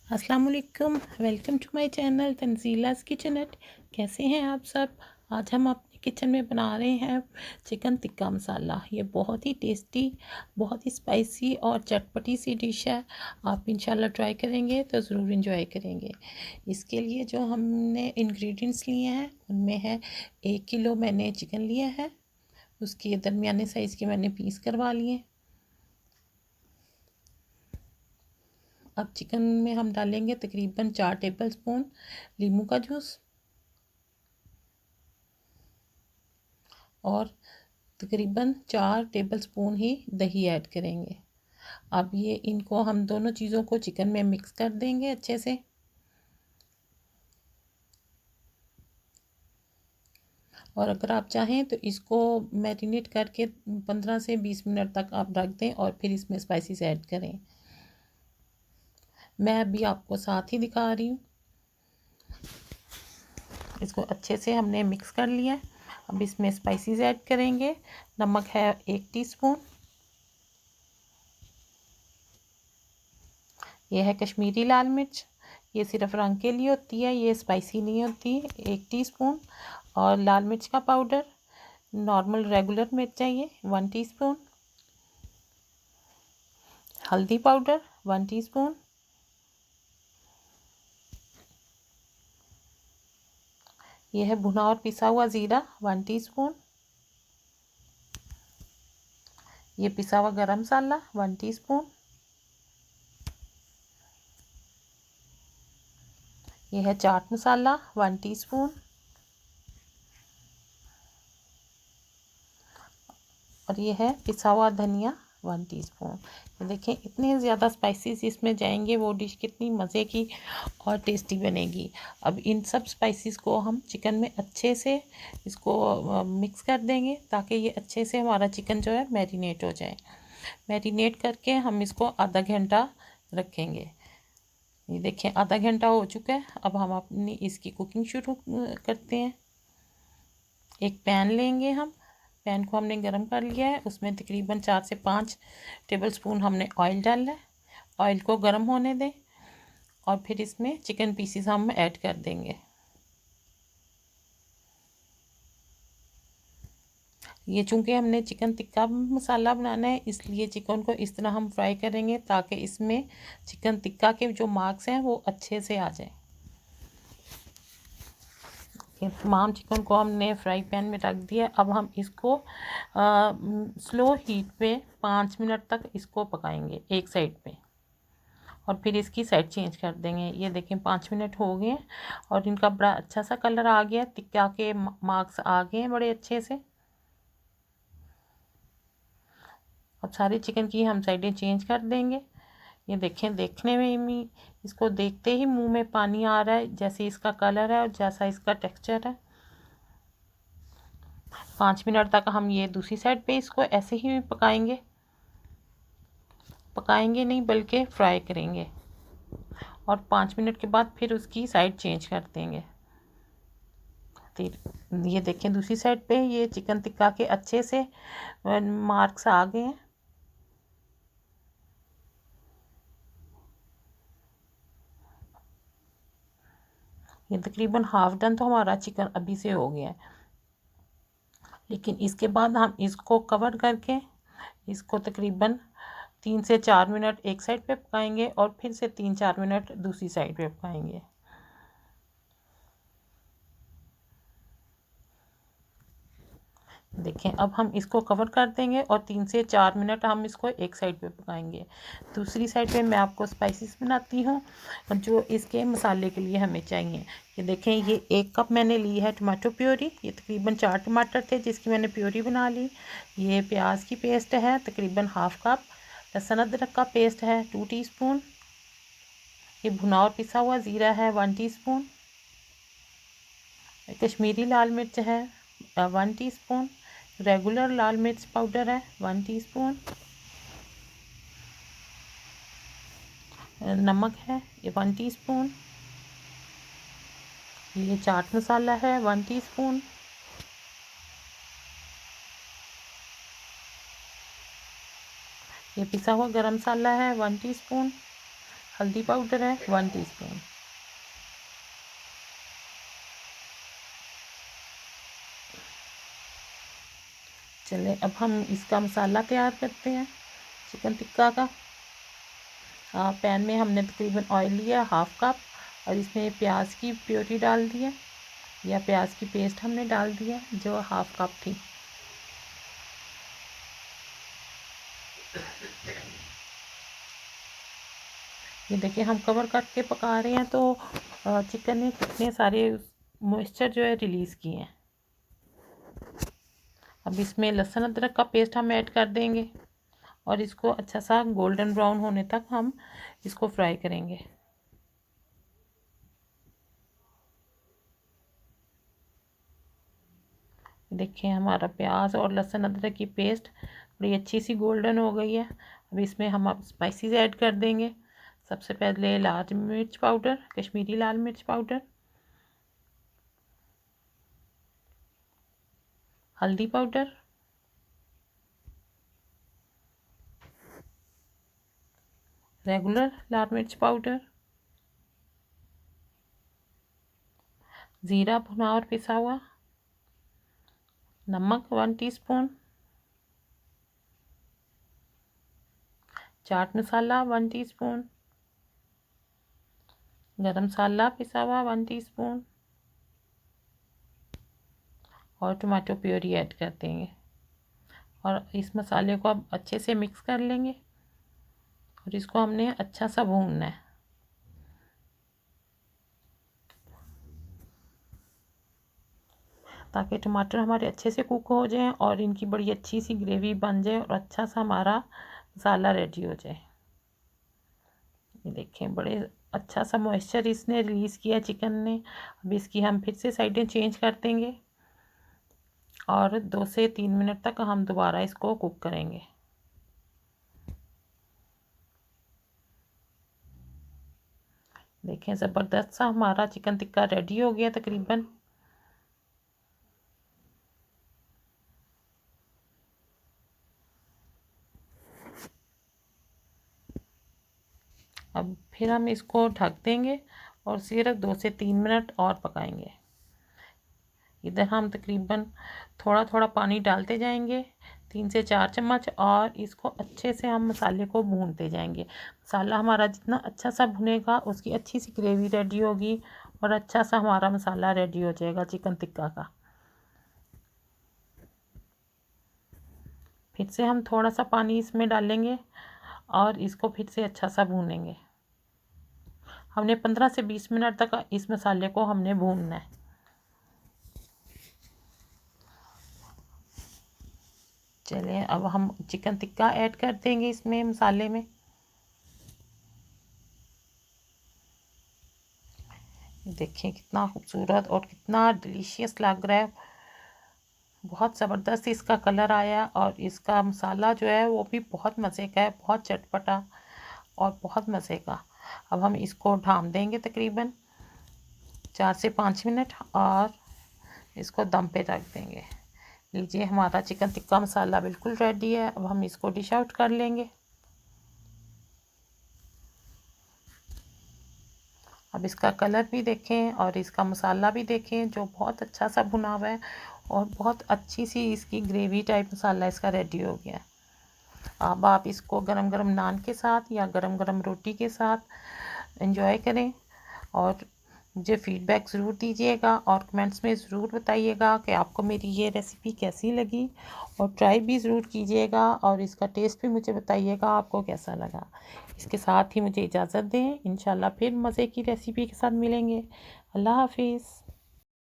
अस्सलाम वालेकुम, welcome to my channel तंजीला's किचनट। कैसे हैं आप सब। आज हम अपने किचन में बना रहे हैं चिकन टिक्का मसाला। ये बहुत ही टेस्टी, बहुत ही स्पाइसी और चटपटी सी डिश है। आप इंशाल्लाह ट्राई करेंगे तो ज़रूर इंजॉय करेंगे। इसके लिए जो हमने इंग्रेडिएंट्स लिए हैं उनमें है 1 किलो मैंने चिकन लिया है। उसके दरमियाने साइज़ के मैंने पीस करवा लिए। अब चिकन में हम डालेंगे तकरीबन 4 टेबलस्पून नींबू का जूस और तकरीबन 4 टेबलस्पून ही दही ऐड करेंगे। अब ये इनको हम दोनों चीज़ों को चिकन में मिक्स कर देंगे अच्छे से। और अगर आप चाहें तो इसको मैरिनेट करके 15 से 20 मिनट तक आप रख दें और फिर इसमें स्पाइसेस ऐड करें। मैं अभी आपको साथ ही दिखा रही हूँ। इसको अच्छे से हमने मिक्स कर लिया है। अब इसमें स्पाइसेस ऐड करेंगे। नमक है 1 टीस्पून। ये है कश्मीरी लाल मिर्च, ये सिर्फ रंग के लिए होती है, ये स्पाइसी नहीं होती। 1 टीस्पून। और लाल मिर्च का पाउडर, नॉर्मल रेगुलर मिर्च है ये, 1 टीस्पून। हल्दी पाउडर 1 टीस्पून। ये है भुना और पिसा हुआ ज़ीरा 1 टीस्पून। ये पिसा हुआ गरम मसाला 1 टीस्पून। ये है चाट मसाला 1 टीस्पून। और ये है पिसा हुआ धनिया 1 टीस्पून। ये देखें इतने ज़्यादा स्पाइसेस इसमें जाएंगे, वो डिश कितनी मज़े की और टेस्टी बनेगी। अब इन सब स्पाइसेस को हम चिकन में अच्छे से इसको मिक्स कर देंगे ताकि ये अच्छे से हमारा चिकन जो है मैरिनेट हो जाए। मैरिनेट करके हम इसको आधा घंटा रखेंगे। ये देखें आधा घंटा हो चुका है। अब हम अपनी इसकी कुकिंग शुरू करते हैं। एक पैन लेंगे हम। पैन को हमने गरम कर लिया है, उसमें तकरीबन 4 से 5 टेबलस्पून हमने ऑयल डालना है। ऑयल को गरम होने दें और फिर इसमें चिकन पीसीस हम ऐड कर देंगे। ये चूँकि हमने चिकन टिक्का मसाला बनाना है, इसलिए चिकन को इस तरह हम फ्राई करेंगे ताकि इसमें चिकन टिक्का के जो मार्क्स हैं वो अच्छे से आ जाए। ये तमाम चिकन को हमने फ्राई पैन में रख दिया। अब हम इसको स्लो हीट पे 5 मिनट तक इसको पकाएंगे एक साइड पे, और फिर इसकी साइड चेंज कर देंगे। ये देखें 5 मिनट हो गए हैं और इनका बड़ा अच्छा सा कलर आ गया, टिक्का के मार्क्स आ गए हैं बड़े अच्छे से। अब सारी चिकन की हम साइडें चेंज कर देंगे। ये देखें, देखने में ही इसको देखते ही मुंह में पानी आ रहा है, जैसे इसका कलर है और जैसा इसका टेक्सचर है। 5 मिनट तक हम ये दूसरी साइड पे इसको ऐसे ही पकाएंगे। पकाएंगे नहीं बल्कि फ्राई करेंगे, और 5 मिनट के बाद फिर उसकी साइड चेंज कर देंगे। फिर ये देखें दूसरी साइड पे ये चिकन टिक्का के अच्छे से मार्क्स आ गए हैं। ये तकरीबन हाफ डन तो हमारा चिकन अभी से हो गया है। लेकिन इसके बाद हम इसको कवर करके इसको तकरीबन 3 से 4 मिनट एक साइड पे पकाएंगे और फिर से 3-4 मिनट दूसरी साइड पे पकाएंगे। देखें अब हम इसको कवर कर देंगे और 3 से 4 मिनट हम इसको एक साइड पे पकाएंगे। दूसरी साइड पे मैं आपको स्पाइसेस बनाती हूँ जो इसके मसाले के लिए हमें चाहिए। ये देखें, ये 1 कप मैंने ली है टमाटो प्योरी। ये तकरीबन 4 टमाटर थे जिसकी मैंने प्योरी बना ली। ये प्याज की पेस्ट है तकरीबन हाफ कप। लहसुन अदरक का पेस्ट है 2 टीस्पून। ये भुना और पिसा हुआ ज़ीरा है 1 टीस्पून। कश्मीरी लाल मिर्च है 1 टीस्पून। रेगुलर लाल मिर्च पाउडर है 1 टीस्पून। नमक है ये 1 टीस्पून। ये चाट मसाला है 1 टीस्पून। ये पिसा हुआ गरम मसाला है 1 टीस्पून। हल्दी पाउडर है 1 टीस्पून। चलिए अब हम इसका मसाला तैयार करते हैं चिकन टिक्का का। पैन में हमने तकरीबन ऑयल लिया 1/2 कप और इसमें प्याज की प्योरी डाल दी है या प्याज की पेस्ट हमने डाल दी है जो 1/2 कप थी। ये देखिए हम कवर करके पका रहे हैं तो चिकन ने कितने सारे मॉइस्चर जो है रिलीज़ किए हैं। अब इसमें लहसुन अदरक का पेस्ट हम ऐड कर देंगे और इसको अच्छा सा गोल्डन ब्राउन होने तक हम इसको फ्राई करेंगे। देखिए हमारा प्याज और लहसुन अदरक की पेस्ट बड़ी अच्छी सी गोल्डन हो गई है। अब इसमें हम अब स्पाइसेस ऐड कर देंगे। सबसे पहले लाल मिर्च पाउडर, कश्मीरी लाल मिर्च पाउडर, हल्दी पाउडर, रेगुलर लाल मिर्च पाउडर, ज़ीरा भुना और पिसा हुआ, नमक 1 टीस्पून, चाट मसाला 1 टीस्पून, गरम मसाला पिसा हुआ 1 टीस्पून और टमाटो प्योरी ऐड कर देंगे और इस मसाले को अब अच्छे से मिक्स कर लेंगे और इसको हमने अच्छा सा भूनना है ताकि टमाटर हमारे अच्छे से कुक हो जाएं और इनकी बड़ी अच्छी सी ग्रेवी बन जाए और अच्छा सा हमारा मसाला रेडी हो जाए। ये देखें बड़े अच्छा सा मॉइस्चर इसने रिलीज़ किया चिकन ने। अब इसकी हम फिर से साइडें चेंज कर देंगे और 2 से 3 मिनट तक हम दोबारा इसको कुक करेंगे। देखें ज़बरदस्त सा हमारा चिकन टिक्का रेडी हो गया तकरीबन। अब फिर हम इसको ढक देंगे और सिर्फ 2 से 3 मिनट और पकाएंगे। इधर हम तकरीबन थोड़ा थोड़ा पानी डालते जाएंगे 3 से 4 चम्मच और इसको अच्छे से हम मसाले को भूनते जाएंगे। मसाला हमारा जितना अच्छा सा भुनेगा उसकी अच्छी सी ग्रेवी रेडी होगी और अच्छा सा हमारा मसाला रेडी हो जाएगा चिकन टिक्का का। फिर से हम थोड़ा सा पानी इसमें डालेंगे और इसको फिर से अच्छा सा भूनेंगे। हमने 15 से 20 मिनट तक इस मसाले को हमने भूनना है। चलिए अब हम चिकन टिक्का ऐड कर देंगे इसमें मसाले में। देखिए कितना खूबसूरत और कितना डिलीशियस लग रहा है। बहुत ज़बरदस्त इसका कलर आया और इसका मसाला जो है वो भी बहुत मज़े का है, बहुत चटपटा और बहुत मज़े का। अब हम इसको ढाँप देंगे तकरीबन 4 से 5 मिनट और इसको दम पे रख देंगे। लीजिए हमारा चिकन टिक्का मसाला बिल्कुल रेडी है। अब हम इसको डिश आउट कर लेंगे। अब इसका कलर भी देखें और इसका मसाला भी देखें जो बहुत अच्छा सा भुना हुआ है और बहुत अच्छी सी इसकी ग्रेवी टाइप मसाला इसका रेडी हो गया। अब आप इसको गरम गरम नान के साथ या गरम गरम रोटी के साथ एंजॉय करें और मुझे फ़ीडबैक ज़रूर दीजिएगा और कमेंट्स में ज़रूर बताइएगा कि आपको मेरी ये रेसिपी कैसी लगी और ट्राई भी ज़रूर कीजिएगा और इसका टेस्ट भी मुझे बताइएगा आपको कैसा लगा। इसके साथ ही मुझे इजाज़त दें। इंशाल्लाह फिर मज़े की रेसिपी के साथ मिलेंगे। अल्लाह हाफिज़।